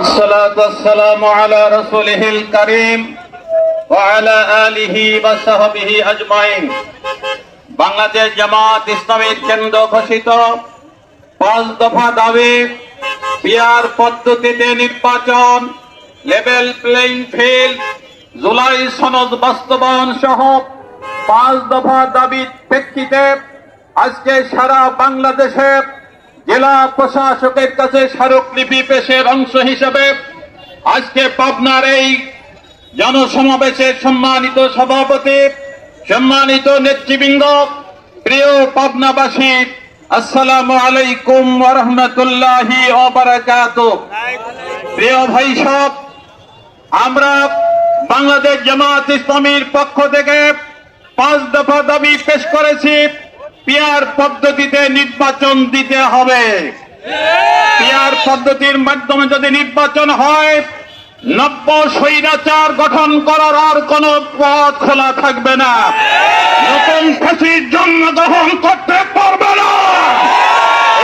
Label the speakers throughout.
Speaker 1: والصلاة والسلام على رسوله الكريم وعلى آله وصحبه أجمعين। বাংলাদেশ জামাত ইসলামীর কেন্দ্র ঘোষিত 5 দফা দাবি, পিআর পদ্ধতিতে নির্বাচন, লেভেল প্লেইং ফিল্ড, জুলাই সনদ বাস্তবায়ন সহ 5 দফা দাবির প্রেক্ষিতে আজকে সারা বাংলাদেশে জেলা প্রশাসকের কাছে স্মারকলিপি পেশের অংশ হিসেবে আজকে পাবনার এই জনসমাবেশের সম্মানিত সভাপতি, সম্মানিত নেতৃবৃন্দ, প্রিয় পাবনাবাসী, আসসালামু আলাইকুম ওয়া রাহমাতুল্লাহি ওয়া বারাকাতুহু। প্রিয় ভাই সব, আমরা বাংলাদেশ জামাত ইসলামীর পক্ষ থেকে 5 দফা দাবি পেশ করেছি। পিআর পদ্ধতিতে নির্বাচন দিতে হবে। পিআর পদ্ধতির মাধ্যমে যদি নির্বাচন হয়, নব্য স্বৈরাচার গঠন করার আর কোন পথ খোলা থাকবে না। নতুন ফাঁসির জন্মগ্রহণ করতে পারবে না।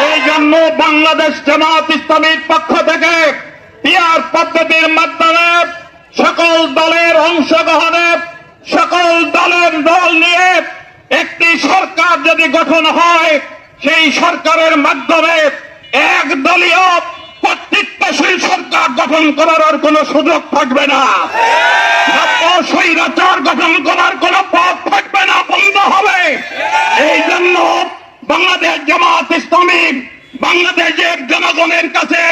Speaker 1: এই জন্য বাংলাদেশ জামাত ইসলামীর পক্ষ থেকে পিআর পদ্ধতির মাধ্যমে সকল দলের অংশগ্রহণে, সকল দলের দল নিয়ে একটি সরকার যদি গঠন হয়, সেই সরকারের মাধ্যমে একদলীয় কর্তৃত্বশীল সরকার গঠন করার আর কোন সুযোগ থাকবে না। স্বৈরাচার গঠন করার কোন পথ থাকবে না, বন্ধ হবে। এই জন্য বাংলাদেশ জামাত ইসলামী বাংলাদেশের জনগণের কাছে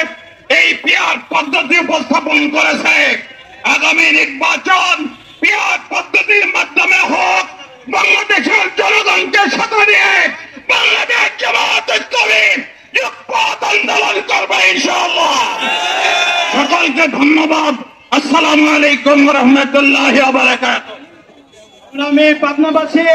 Speaker 1: এই পিআর পদ্ধতি উপস্থাপন করেছে। আগামী নির্বাচন পিআর পদ্ধতির মাধ্যমে হোক। বাংলাদেশের জনগণকে সাথে নিয়ে বাংলাদেশ জামাত ইসলামী যুগপৎ আন্দোলন করবে ইনশাআল্লাহ। সকলকে ধন্যবাদ। আসসালামু আলাইকুম ওয়া রাহমাতুল্লাহি ওয়া বারাকাতুহু।
Speaker 2: আমি পাবনাবাসী